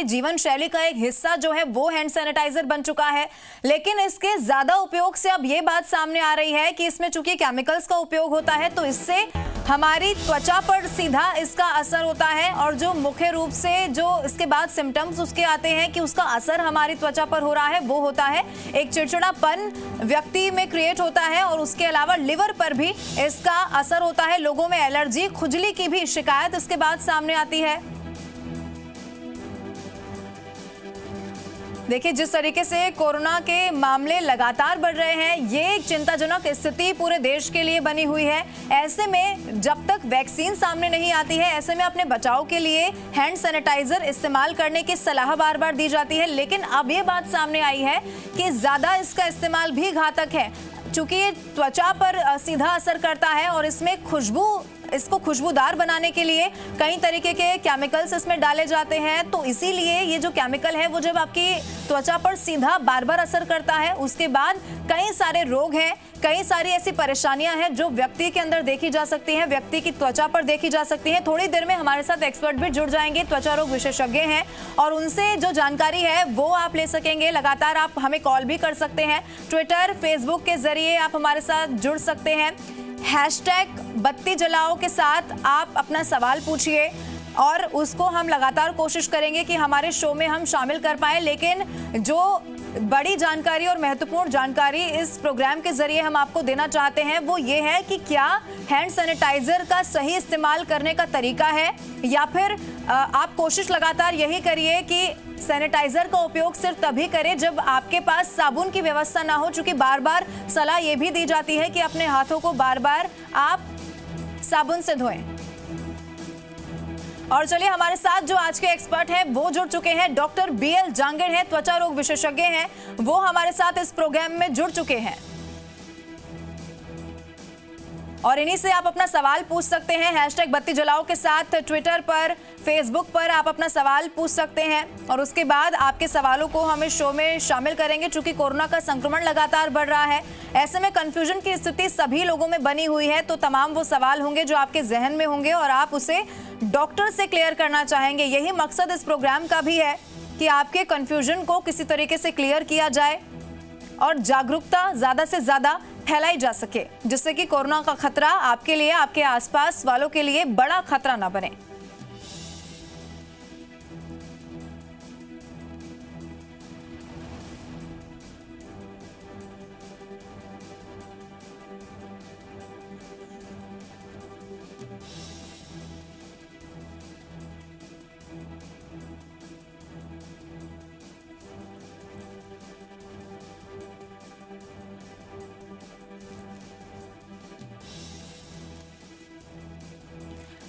हमारी जीवन शैली का एक हिस्सा जो है वो हैंड सैनिटाइजर बन चुका है। लेकिन इसके ज्यादा उपयोग से अब ये बात सामने आ रही है कि इसमें चूंकि केमिकल्स का उपयोग होता है तो इससे हमारी त्वचा पर सीधा इसका असर होता है, और जो मुख्य रूप से जो इसके बाद सिम्टम्स उसके आते हैं कि उसका असर हमारी त्वचा पर हो रहा है वो होता है एक चिड़चिड़ापन व्यक्ति में क्रिएट होता है, और उसके अलावा लिवर पर भी इसका असर होता है। लोगों में एलर्जी, खुजली की भी शिकायत इसके बाद सामने आती है। देखिए, जिस तरीके से कोरोना के मामले लगातार बढ़ रहे हैं, ये एक चिंताजनक स्थिति पूरे देश के लिए बनी हुई है। ऐसे में जब तक वैक्सीन सामने नहीं आती है, ऐसे में अपने बचाव के लिए हैंड सैनिटाइजर इस्तेमाल करने की सलाह बार बार दी जाती है। लेकिन अब ये बात सामने आई है कि ज्यादा इसका इस्तेमाल भी घातक है, चूंकि ये त्वचा पर सीधा असर करता है और इसमें इसको खुशबूदार बनाने के लिए कई तरीके के केमिकल्स इसमें डाले जाते हैं। तो इसीलिए ये जो केमिकल है वो जब आपकी त्वचा पर सीधा बार बार असर करता है, उसके बाद कई सारे रोग हैं, कई सारी ऐसी परेशानियां हैं जो व्यक्ति के अंदर देखी जा सकती हैं, व्यक्ति की त्वचा पर देखी जा सकती हैं। थोड़ी देर में हमारे साथ एक्सपर्ट भी जुड़ जाएंगे, त्वचा रोग विशेषज्ञ हैं, और उनसे जो जानकारी है वो आप ले सकेंगे। लगातार आप हमें कॉल भी कर सकते हैं, ट्विटर, फेसबुक के जरिए आप हमारे साथ जुड़ सकते हैं। हैशटैग बत्ती जलाओ के साथ आप अपना सवाल पूछिए और उसको हम लगातार कोशिश करेंगे कि हमारे शो में हम शामिल कर पाए। लेकिन जो बड़ी जानकारी और महत्वपूर्ण जानकारी इस प्रोग्राम के जरिए हम आपको देना चाहते हैं वो ये है कि क्या हैंड सैनिटाइजर का सही इस्तेमाल करने का तरीका है, या फिर आप कोशिश लगातार यही करिए कि सैनिटाइजर का उपयोग सिर्फ तभी करें जब आपके पास साबुन की व्यवस्था ना हो। चूंकि बार बार सलाह ये भी दी जाती है कि अपने हाथों को बार बार आप साबुन से धोएं। और चलिए, हमारे साथ जो आज के एक्सपर्ट हैं वो जुड़ चुके हैं। डॉक्टर बीएल जांगड़ हैं, त्वचा रोग विशेषज्ञ हैं, वो हमारे साथ इस प्रोग्राम में जुड़ चुके हैं और इन्हीं से आप अपना सवाल पूछ सकते हैं। हैशटैग बत्ती जलाओ के साथ ट्विटर पर, फेसबुक पर आप अपना सवाल पूछ सकते हैं और उसके बाद आपके सवालों को हम इस शो में शामिल करेंगे। चूंकि कोरोना का संक्रमण लगातार बढ़ रहा है, ऐसे में कंफ्यूजन की स्थिति सभी लोगों में बनी हुई है, तो तमाम वो सवाल होंगे जो आपके जहन में होंगे और आप उसे डॉक्टर से क्लियर करना चाहेंगे। यही मकसद इस प्रोग्राम का भी है कि आपके कंफ्यूजन को किसी तरीके से क्लियर किया जाए और जागरूकता ज्यादा से ज्यादा फैलाई जा सके, जिससे कि कोरोना का खतरा आपके लिए, आपके आसपास वालों के लिए बड़ा खतरा ना बने।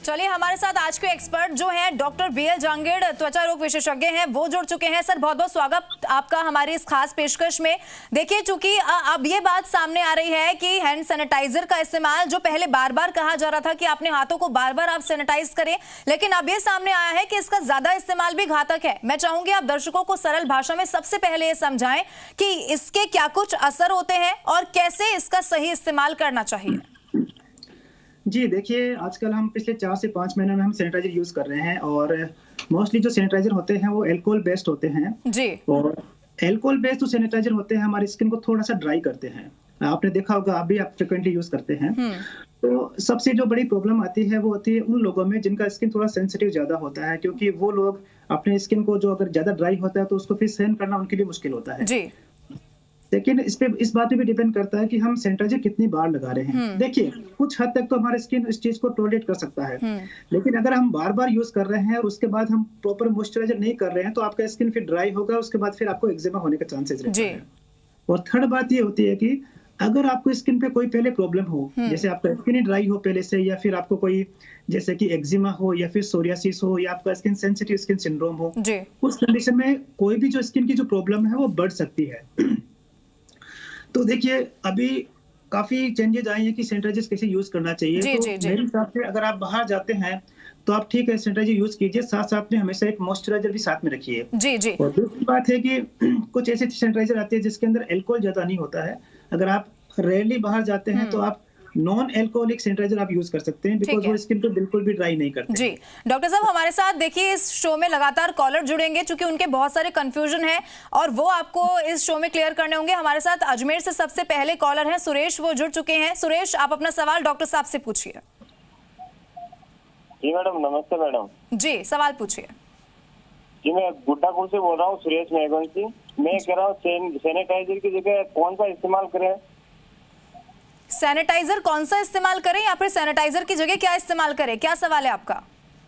चलिए, हमारे साथ आज के एक्सपर्ट जो हैं डॉक्टर बीएल जांगड़, त्वचा रोग विशेषज्ञ हैं, वो जुड़ चुके हैं। सर, बहुत बहुत स्वागत आपका हमारी इस खास पेशकश में। देखिए, चूंकि अब ये बात सामने आ रही है कि हैंड सैनिटाइजर का इस्तेमाल, जो पहले बार बार कहा जा रहा था कि अपने हाथों को बार बार आप सैनिटाइज करें, लेकिन अब ये सामने आया है कि इसका ज्यादा इस्तेमाल भी घातक है। मैं चाहूंगी आप दर्शकों को सरल भाषा में सबसे पहले ये समझाएं कि इसके क्या कुछ असर होते हैं और कैसे इसका सही इस्तेमाल करना चाहिए। जी देखिए, आजकल हम पिछले 4 से 5 महीने में हम सैनिटाइजर यूज कर रहे हैं और मोस्टली जो सैनिटाइजर होते हैं वो अल्कोहल बेस्ड होते हैं जी। और अल्कोहल बेस्ड जो सैनिटाइजर होते हैं हमारी स्किन को थोड़ा सा ड्राई करते हैं। आपने देखा होगा, आप भी फ्रिक्वेंटली यूज करते हैं। तो सबसे जो बड़ी प्रॉब्लम आती है वो होती है उन लोगों में जिनका स्किन थोड़ा सेंसिटिव ज्यादा होता है, क्योंकि वो लोग अपने स्किन को जो अगर ज्यादा ड्राई होता है तो उसको फिर सहन करना उनके लिए मुश्किल होता है जी। लेकिन इस बात पे भी डिपेंड करता है कि हम सैनिटाइजर कितनी बार लगा रहे हैं। देखिए, कुछ हद तक तो हमारा स्किन इस चीज को टॉलरेट कर सकता है, लेकिन अगर हम बार बार यूज कर रहे हैं और उसके बाद हम प्रॉपर मॉइस्चराइजर नहीं कर रहे हैं तो आपका स्किन फिर ड्राई होगा, उसके बाद फिर आपको एक्जिमा होने का चांसेस रहता है। और थर्ड बात ये होती है कि अगर आपको स्किन पे कोई पहले प्रॉब्लम हो, जैसे आपका स्किन ड्राई हो पहले से, या फिर आपको कोई जैसे कि एक्जिमा हो या फिर सोरियासिस हो या आपका स्किन सेंसिटिव स्किन सिंड्रोम हो, उस कंडीशन में कोई भी जो स्किन की जो प्रॉब्लम है वो बढ़ सकती है। तो देखिए, अभी काफी चेंजेस आए हैं कि सैनिटाइजर कैसे यूज करना चाहिए। तो मेरे हिसाब से अगर आप बाहर जाते हैं तो आप ठीक है सैनिटाइजर यूज कीजिए, साथ साथ में हमेशा एक मॉइस्चराइजर भी साथ में रखिए जी। और दूसरी बात है कि कुछ ऐसे सैनिटाइजर आते हैं जिसके अंदर अल्कोहल ज्यादा नहीं होता है। अगर आप रेयरली बाहर जाते हैं तो आप नॉन एल्कोहलिक सैनिटाइजर आप यूज कर सकते हैं, बिकॉज वो स्किन को बिल्कुल भी ड्राई नहीं करते। जी डॉक्टर साहब, हमारे साथ देखिए इस शो में लगातार कॉलर जुड़ेंगे, क्योंकि उनके बहुत सारे कंफ्यूजन है और वो आपको इस शो में क्लियर करने होंगे। हमारे साथ अजमेर से सबसे पहले कॉलर हैं सुरेश, वो जुड़ चुके हैं। सुरेश, आप अपना सवाल डॉक्टर साहब से पूछिए। जी मैडम, नमस्ते मैडम। जी सवाल पूछिए। जी मैं गुड्डापुर से बोल रहा हूँ, सुरेश मेघवंशी। मैं कह रहा हूँ सैनिटाइजर की जगह कौन सा इस्तेमाल करें? सैनिटाइजर कौन सा इस्तेमाल करें या फिर सैनिटाइजर की जगह क्या इस्तेमाल करें, क्या सवाल है आपका?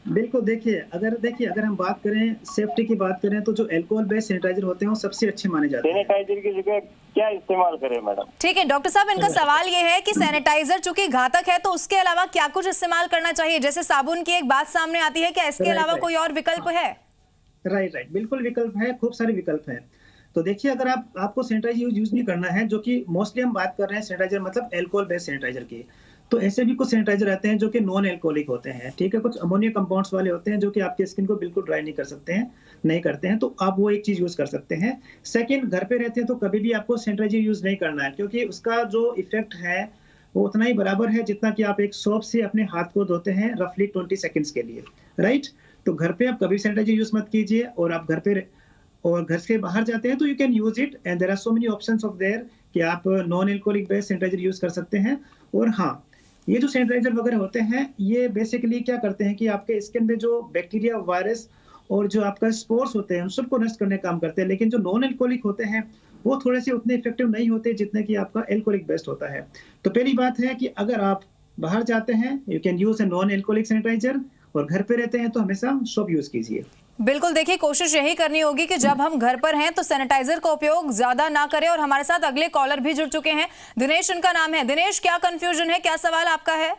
बिल्कुल, देखिए अगर हम बात करें सेफ्टी की बात करें तो जो अल्कोहल बेस्ड सैनिटाइजर होते हैं वो सबसे अच्छे माने जाते हैं। सैनिटाइजर की जगह क्या इस्तेमाल करें मैडम? ठीक है डॉक्टर साहब, इनका सवाल ये है कि सैनिटाइजर चूंकि घातक है तो उसके अलावा क्या कुछ इस्तेमाल करना चाहिए? जैसे साबुन की एक बात सामने आती है, क्या इसके अलावा कोई और विकल्प है? राइट, बिल्कुल विकल्प है, खूब सारे विकल्प हैं। तो देखिए, अगर आपको सैनिटाइजर यूज नहीं करना है, जो कि मोस्टली हम बात कर रहे हैं सैनिटाइजर मतलब अल्कोहल बेस्ड सैनिटाइजर की, तो ऐसे भी कुछ सैनिटाइजर रहते हैं जो कि नॉन एल्कोहलिक होते हैं, ठीक है। कुछ अमोनिया कंपाउंड्स वाले होते हैं जो कि आपकी स्किन को बिल्कुल ड्राई नहीं करते हैं, तो आप वो एक चीज यूज कर सकते हैं। सेकंड, घर पे रहते हैं तो कभी भी आपको सैनिटाइजर यूज नहीं करना है, क्योंकि उसका जो इफेक्ट है वो उतना ही बराबर है जितना कि आप एक सोप से अपने हाथ को धोते हैं रफली 20 सेकेंड्स के लिए, राइट। तो घर पे आप कभी सैनिटाइजर यूज मत कीजिए, और आप घर से बाहर जाते हैं तो you can use it, and there are so many options of there कि आप non alcoholic based sanitiser use कर सकते हैं। और हाँ, ये जो सैनिटाइजर वगैरह होते हैं ये बेसिकली क्या करते हैं कि आपके स्किन में जो बैक्टीरिया, वायरस और जो आपका स्पोर्स होते हैं उन सबको नष्ट करने का काम करते हैं, लेकिन जो नॉन एल्कोहलिक होते हैं वो थोड़े से उतने इफेक्टिव नहीं होते जितने कि आपका एल्कोहलिक बेस्ड होता है। तो पहली बात है कि अगर आप बाहर जाते हैं you can use a non alcoholic sanitiser, और घर पे रहते हैं तो हमेशा सोप यूज कीजिए। बिल्कुल, देखिए कोशिश यही करनी होगी कि जब हम घर पर हैं तो सैनिटाइजर का उपयोग ज्यादा ना करें। और हमारे साथ अगले कॉलर भी जुड़ चुके हैं, दिनेश उनका नाम है। दिनेश, क्या कंफ्यूजन है, क्या सवाल आपका है?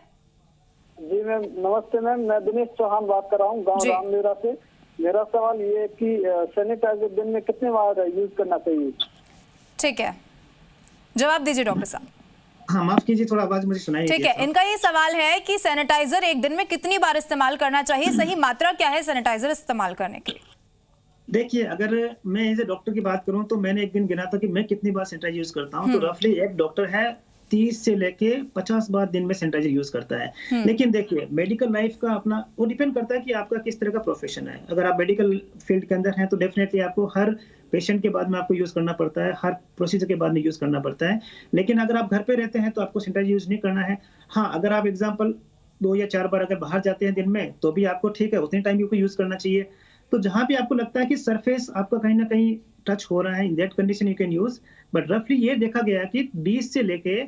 जी मैम, नमस्ते मैम, मैं दिनेश चौहान बात कर रहा हूँ, गांव रामलीला से। मेरा सवाल ये है कि सैनिटाइजर दिन में कितने बार यूज करना चाहिए? ठीक है, जवाब दीजिए डॉक्टर साहब। हाँ, माफ कीजिए, थोड़ा आवाज मुझे सुनाई। ठीक है, इनका ये सवाल है कि सैनिटाइजर एक दिन में कितनी बार इस्तेमाल करना चाहिए, सही मात्रा क्या है सैनिटाइजर इस्तेमाल करने की? देखिए, अगर मैं एज ए डॉक्टर की बात करूं तो मैंने एक दिन गिना था कि मैं कितनी बार सैनिटाइजर यूज करता हूं, तो रफली एक डॉक्टर है 30 से लेके 50 बार दिन में सैनिटाइजर यूज करता है। लेकिन देखिए, मेडिकल लाइफ का अपना वो डिपेंड करता है कि आपका किस तरह का प्रोफेशन है। अगर आप मेडिकल फील्ड के अंदर हैं तो डेफिनेटली आपको हर पेशेंट के बाद में आपको यूज करना पड़ता है, हर प्रोसीजर के बाद में यूज करना पड़ता है। लेकिन अगर आप घर पे रहते हैं तो आपको सैनिटाइजर यूज नहीं करना है। हाँ, अगर आप एग्जाम्पल 2 या 4 बार अगर बाहर जाते हैं दिन में तो भी आपको ठीक है, उतने टाइम को यूज करना चाहिए। तो जहां भी आपको लगता है कि सरफेस आपका कहीं ना कहीं टच हो रहा है, in that condition you can use. But रफली ये देखा गया कि 20 से लेके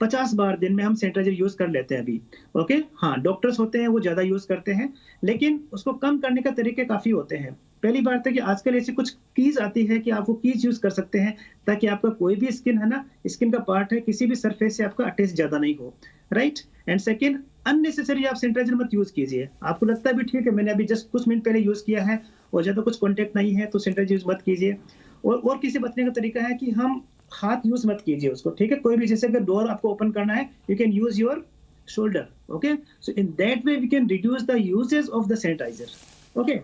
50 बार दिन में हम सैनिटाइजर यूज कर लेते हैं अभी। ओके, हाँ, डॉक्टर्स होते हैं वो ज्यादा यूज करते हैं, लेकिन उसको कम करने का तरीके काफी होते हैं। पहली बात है कि आजकल ऐसी कुछ कीज आती है कि आप वो कीज यूज कर सकते हैं ताकि आपका कोई भी स्किन है ना, स्किन का पार्ट है, किसी भी सरफेस से आपका अटैच ज्यादा नहीं हो, राइट। एंड सेकेंड, अननेसेसरी आप सैनिटाइजर मत यूज कीजिए। आपको लगता है भी ठीक है, मैंने अभी जस्ट कुछ मिनट पहले यूज किया है और ज्यादा कुछ कॉन्टेक्ट नहीं है तो सैनिटाइजर यूज मत कीजिए। और किसी बचने का तरीका है कि हम हाथ यूज मत कीजिए उसको, ठीक है। कोई भी, जैसे अगर डोर आपको ओपन करना है you can use your shoulder, okay. So in that way we can reduce the usage of the sanitiser, okay.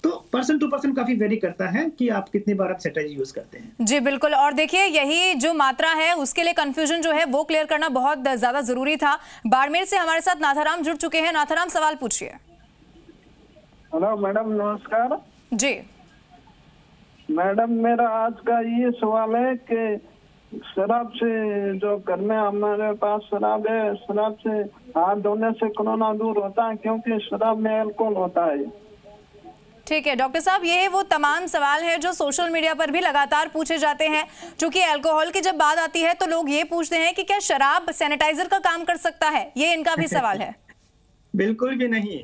तो पर्सन टू पर्सन काफी वेरी करता है कि आप कितनी बार आप सैनिटाइजर यूज करते हैं। जी बिल्कुल, और देखिए यही जो मात्रा है उसके लिए कंफ्यूजन जो है वो क्लियर करना बहुत ज्यादा जरूरी था। बाड़मेर से हमारे साथ नाथाराम जुड़ चुके हैं। नाथाराम, सवाल पूछिए। हेलो मैडम, नमस्कार जी। मैडम, मेरा आज का ये सवाल है कि शराब से, जो घर में हमारे पास शराब है, शराब से हाथ धोने से कोरोना दूर होता है क्योंकि शराब में अल्कोहल होता है। ठीक है डॉक्टर साहब, ये वो तमाम सवाल है जो सोशल मीडिया पर भी लगातार पूछे जाते हैं। क्योंकि अल्कोहल की जब बात आती है तो लोग ये पूछते हैं कि क्या शराब सैनिटाइजर का काम कर सकता है, ये इनका भी सवाल है। बिल्कुल भी नहीं।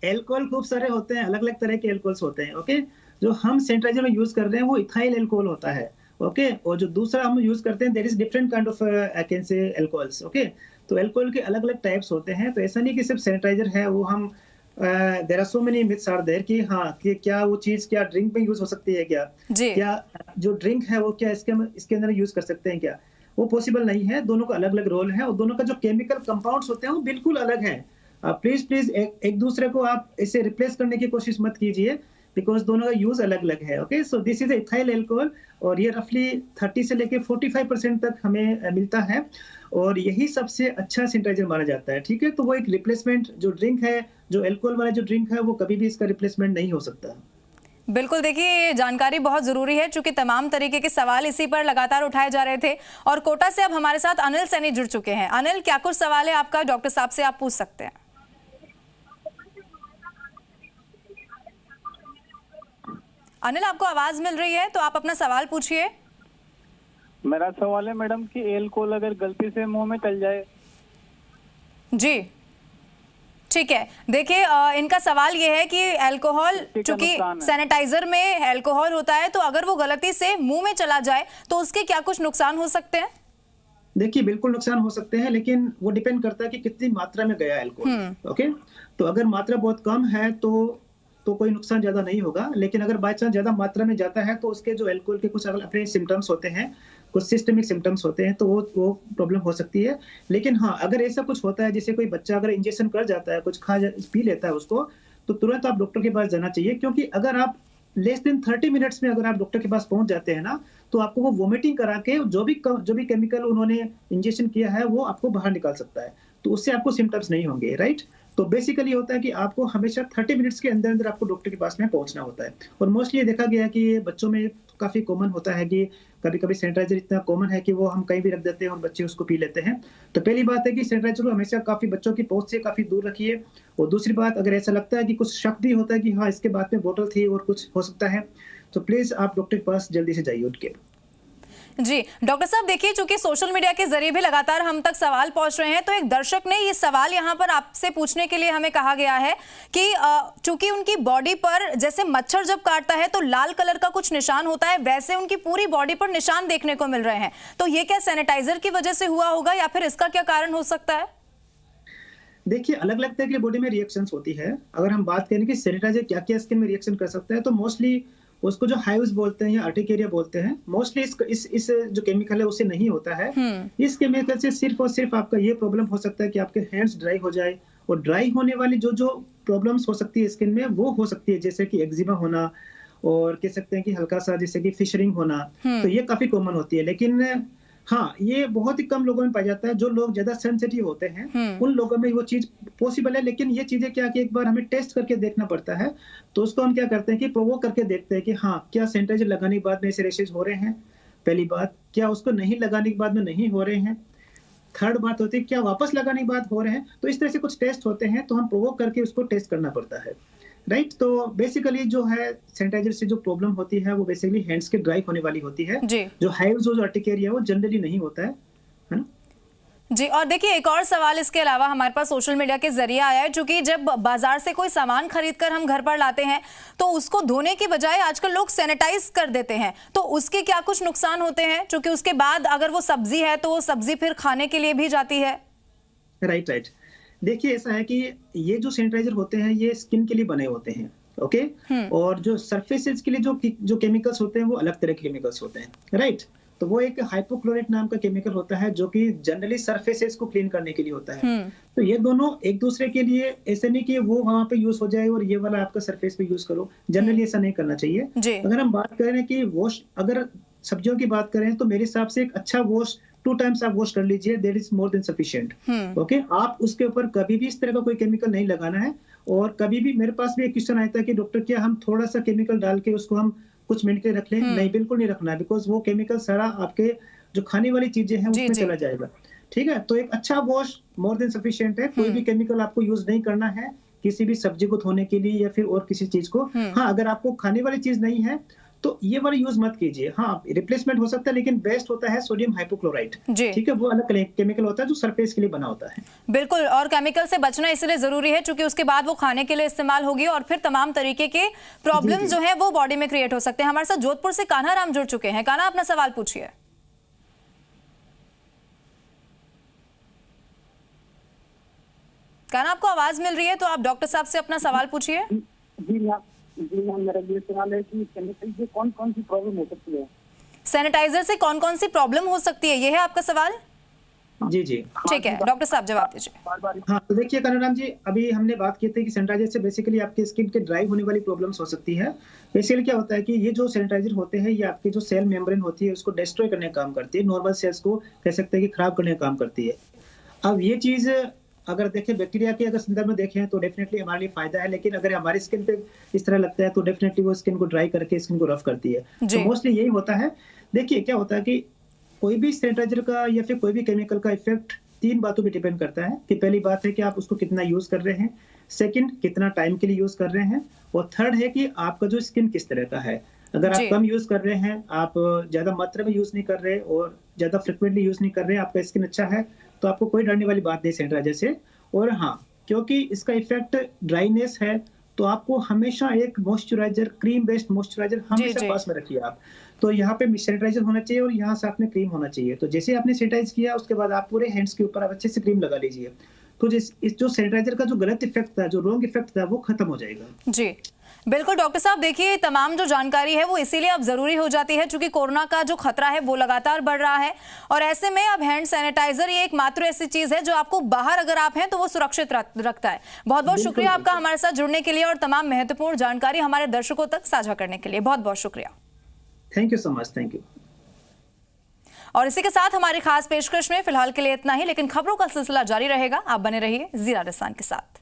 एल्कोहल खूब सारे होते हैं, अलग अलग तरह के एल्कोहल्स होते हैं, ओके। जो हम सैनिटाइजर में यूज कर रहे हैं वो इथाइल एल्कोहल होता है, ओके। और जो दूसरा हम यूज करते हैं there is different kind of I can say alcohols, okay. तो एल्कोहल के अलग अलग टाइप्स होते हैं, तो ऐसा नहीं कि सिर्फ सैनिटाइजर है वो हम there are so many myths are there कि हाँ कि क्या वो चीज क्या ड्रिंक में यूज हो सकती है, क्या जो ड्रिंक है वो क्या इसके अंदर यूज कर सकते हैं, क्या वो पॉसिबल नहीं है। दोनों का अलग अलग रोल है और दोनों का जो केमिकल कंपाउंड्स होते हैं वो बिल्कुल अलग है। प्लीज एक दूसरे को आप इसे रिप्लेस करने की कोशिश मत कीजिए, बिकॉज दोनों का यूज अलग अलग है। Okay, so this is ethyl alcohol और ये रफली 30 से लेके 45% तक हमें मिलता है और यही सबसे अच्छा सैनिटाइजर माना जाता है। ठीक है, तो वो एक रिप्लेसमेंट जो ड्रिंक है, जो एल्कोहल वाला जो ड्रिंक है, वो कभी भी इसका रिप्लेसमेंट नहीं हो सकता। बिल्कुल, देखिए ये जानकारी बहुत जरूरी है क्योंकि तमाम तरीके के सवाल इसी पर लगातार उठाए जा रहे थे। और कोटा से अब हमारे साथ अनिल सैनी जुड़ चुके हैं। अनिल, क्या कुछ सवाल है आपका, डॉक्टर साहब से आप पूछ सकते हैं। अनिल, आपको आवाज मिल रही है तो आप अपना सवाल पूछिए। मेरा सवाल है मैडम कि एल्कोहल अगर गलती से मुंह में चल जाए। जी ठीक है, देखिए इनका सवाल ये है कि अल्कोहल, चूंकि सैनिटाइजर में अल्कोहल होता है, तो अगर वो गलती से मुंह में चला जाए तो उसके क्या कुछ नुकसान हो सकते हैं? देखिए बिल्कुल नुकसान हो सकते हैं, लेकिन वो डिपेंड करता है कि कितनी मात्रा में गया अल्कोहल। ओके, तो अगर मात्रा बहुत कम है तो कोई नुकसान ज्यादा नहीं होगा, लेकिन अगर बाय चांस ज्यादा मात्रा में जाता है तो उसके जो अल्कोहल के कुछ अपने सिम्टम्स होते हैं, कुछ सिस्टमिक सिम्टम्स होते हैं, तो वो प्रॉब्लम हो सकती है। लेकिन हाँ, अगर ऐसा कुछ होता है, जैसे कोई बच्चा अगर इंजेक्शन कर जाता है, कुछ पी लेता है उसको, तो तुरंत आप डॉक्टर के पास जाना चाहिए, क्योंकि अगर आप लेस देन 30 मिनट्स में अगर आप डॉक्टर के पास पहुंच जाते हैं ना, तो आपको वो वोमिटिंग करा के जो भी केमिकल उन्होंने इंजेक्शन किया है वो आपको बाहर निकाल सकता है, तो उससे आपको सिम्टम्स नहीं होंगे। राइट, तो बेसिकली होता है कि आपको हमेशा 30 मिनट्स के अंदर अंदर आपको डॉक्टर के पास में पहुंचना होता है। और मोस्टली ये देखा गया है कि ये बच्चों में काफी कॉमन होता है कि कभी कभी सैनिटाइजर इतना कॉमन है कि वो हम कहीं भी रख देते हैं और बच्चे उसको पी लेते हैं। तो पहली बात है कि सैनिटाइजर को हमेशा काफी बच्चों की पहुंच से काफी दूर रखिए। और दूसरी बात, अगर ऐसा लगता है कि कुछ शक भी होता है कि हाँ इसके बाद में बोतल थी और कुछ हो सकता है, तो प्लीज आप डॉक्टर के पास जल्दी से जाइए उठ के। जी डॉक्टर साहब, देखिए चूंकि सोशल मीडिया के जरिए भी लगातार हम तक सवाल पहुंच रहे हैं, तो एक दर्शक ने ये सवाल यहां पर आपसे पूछने के लिए हमें कहा गया है कि चूंकि उनकी बॉडी पर जैसे मच्छर जब काटता है तो लाल कलर का कुछ निशान होता है, वैसे उनकी पूरी बॉडी पर निशान देखने को मिल रहे हैं, तो ये क्या सैनिटाइजर की वजह से हुआ होगा या फिर इसका क्या कारण हो सकता है? देखिए अलग अलग तरह की बॉडी में रिएक्शंस होती है। अगर हम बात करें कि सैनिटाइजर क्या क्या स्किन में रिएक्शन कर सकता है, तो मोस्टली उसको जो हाइव्स बोलते हैं या अर्टिकेरिया बोलते हैं, मोस्टली इस जो केमिकल है उससे नहीं होता है। इस केमिकल से सिर्फ और सिर्फ आपका ये प्रॉब्लम हो सकता है कि आपके हैंड्स ड्राई हो जाए, और ड्राई होने वाली जो प्रॉब्लम्स हो सकती है स्किन में, वो हो सकती है जैसे कि एक्जिमा होना, और कह सकते हैं कि हल्का सा जैसे कि फिशरिंग होना, तो ये काफी कॉमन होती है। लेकिन हाँ, ये बहुत ही कम लोगों में पाया जाता है। जो लोग ज्यादा सेंसिटिव होते हैं उन लोगों में वो चीज पॉसिबल है, लेकिन ये चीजें क्या कि एक बार हमें टेस्ट करके देखना पड़ता है। तो उसको हम क्या करते हैं कि प्रोवोक करके देखते हैं कि हाँ क्या सैनिटाइजर लगाने के बाद में ऐसे रैशेज हो रहे हैं, पहली बात, क्या उसको नहीं लगाने के बाद में नहीं हो रहे हैं, थर्ड बात होती है क्या वापस लगाने के बाद हो रहे हैं। तो इस तरह से कुछ टेस्ट होते हैं, तो हम प्रोवोक करके उसको टेस्ट करना पड़ता है। राइट, तो बेसिकली जो है सैनिटाइजर से जो प्रॉब्लम होती है वो बेसिकली हैंड्स के ड्राई होने वाली होती है। जो हाइव्स जो अर्टिकेरिया वो जनरली नहीं होता है ना। जी, और देखिए एक और सवाल इसके अलावा हमारे पास सोशल मीडिया के जरिए आया है, क्योंकि जब बाजार से कोई सामान खरीदकर हम घर पर लाते हैं तो उसको धोने की बजाय आजकल लोग सैनिटाइज कर देते हैं, तो उसके क्या कुछ नुकसान होते हैं? क्योंकि उसके बाद अगर वो सब्जी है तो वो सब्जी फिर खाने के लिए भी जाती है। राइट, देखिए ऐसा है कि ये जो सैनिटाइजर होते हैं ये स्किन के लिए बने होते हैं। ओके, और जो सरफेसेस के लिए जो केमिकल्स होते हैं वो अलग तरह के केमिकल्स होते हैं। राइट, तो वो एक हाइपोक्लोराइट नाम का केमिकल होता है जो कि जनरली सरफेसेस को क्लीन करने के लिए होता है। तो ये दोनों एक दूसरे के लिए, ऐसे नहीं कि वो वहां पे यूज हो जाए और ये वाला आपका सरफेस पे यूज करो, जनरली ऐसा नहीं करना चाहिए। अगर हम बात करें कि वॉश, अगर सब्जियों की बात करें तो मेरे हिसाब से एक अच्छा वॉश 2 टाइम्स आप वॉश कर लीजिए, there is more than sufficient. Okay, आप उसके ऊपर कभी भी इस तरह का कोई केमिकल नहीं लगाना है। और कभी भी मेरे पास भी एक क्वेश्चन आया था कि डॉक्टर क्या हम थोड़ा सा केमिकल डाल के उसको हम कुछ मिनट के रख लें? नहीं, बिल्कुल नहीं रखना है, बिकॉज वो केमिकल सारा आपके जो खाने वाली चीजें हैं उसमें चला जाएगा। ठीक है, तो एक अच्छा वॉश मोर देन सफिशिएंट है। कोई भी केमिकल आपको यूज नहीं करना है किसी भी सब्जी को धोने के लिए या फिर और किसी चीज को। हाँ, अगर आपको खाने वाली चीज नहीं है तो ये वाला यूज मत कीजिए। हाँ, रिप्लेसमेंट हो सकता है, लेकिन बेस्ट होता है सोडियम हाइपोक्लोराइट। ठीक है, वो अलग केमिकल होता है जो सरफेस के लिए बना होता है। बिल्कुल, और केमिकल से बचना इसलिए जरूरी है क्योंकि उसके बाद वो खाने के लिए इस्तेमाल होगी और फिर तमाम तरीके के प्रॉब्लम जो है वो बॉडी में क्रिएट हो सकते हैं। हमारे साथ जोधपुर से कान्हा राम जुड़ चुके हैं। कान्हा, अपना सवाल पूछिए। कान्हा, आपको आवाज मिल रही है तो आप डॉक्टर साहब से अपना सवाल पूछिए। जी मैम, मेरा ये सवाल है कि सैनिटाइजर से कौन कौन सी प्रॉब्लम हो सकती है? सैनिटाइजर से कौन कौन सी प्रॉब्लम हो सकती है, ये है आपका सवाल? जी जी ठीक है डॉक्टर साहब जवाब दीजिए। हाँ, तो देखिए कन्हैया जी, अभी हमने बात की थी कि सैनिटाइजर से बेसिकली आपकी स्किन के ड्राई होने वाली प्रॉब्लम्स हो सकती है। बेसिकली क्या होता है कि ये जो सैनिटाइजर होते हैं ये आपकी जो सेल मेम्ब्रेन होती है उसको डिस्ट्रॉय करने का काम करती है, नॉर्मल सेल्स को कह सकते हैं कि खराब करने का काम करती है। अब ये चीज अगर देखें बैक्टीरिया के अगर संदर्भ में देखें तो डेफिनेटली हमारे लिए फायदा है, लेकिन अगर हमारी स्किन पे इस तरह लगता है तो डेफिनेटली वो स्किन को ड्राई करके स्किन को रफ करती है। तो मोस्टली यही होता है। देखिए क्या होता है कि कोई भी सैनिटाइजर का या फिर कोई भी केमिकल का इफेक्ट 3 बातों पे डिपेंड करता है कि पहली बात है कि आप उसको कितना यूज कर रहे हैं, सेकंड कितना टाइम के लिए यूज कर रहे हैं, और थर्ड है कि आपका जो स्किन किस तरह का है। अगर आप कम यूज कर रहे हैं, आप ज्यादा मात्रा में यूज नहीं कर रहे और ज्यादा फ्रिक्वेंटली यूज नहीं कर रहे, आपका स्किन अच्छा है, तो आपको कोई डरने वाली बात नहीं सैनिटाइजर से। और हाँ, क्योंकि इसका इफेक्ट ड्राइनेस है तो आपको हमेशा एक मॉइस्चराइजर, क्रीम बेस्ड मॉइस्चराइजर हमेशा पास में रखिए आप। तो यहाँ पे सैनिटाइजर होना चाहिए और यहाँ साथ में क्रीम होना चाहिए। तो जैसे आपने सैनिटाइज किया उसके बाद आप पूरे हैंड्स के ऊपर आप अच्छे से क्रीम लगा लीजिए, तो इस जो सैनिटाइजर का जो गलत इफेक्ट था, जो रॉन्ग इफेक्ट था, वो खत्म हो जाएगा। जी बिल्कुल डॉक्टर साहब, देखिए तमाम जो जानकारी है वो इसीलिए अब जरूरी हो जाती है क्योंकि कोरोना का जो खतरा है वो लगातार बढ़ रहा है, और ऐसे में अब हैंड सैनिटाइजर ये एकमात्र ऐसी चीज है जो आपको बाहर अगर आप हैं तो वो सुरक्षित रखता है। बहुत बहुत शुक्रिया आपका हमारे साथ जुड़ने के लिए और तमाम महत्वपूर्ण जानकारी हमारे दर्शकों तक साझा करने के लिए। बहुत बहुत शुक्रिया। Thank you so much. Thank you. और इसी के साथ हमारी खास पेशकश में फिलहाल के लिए इतना ही, लेकिन खबरों का सिलसिला जारी रहेगा। आप बने रहिए ज़ी राजस्थान के साथ।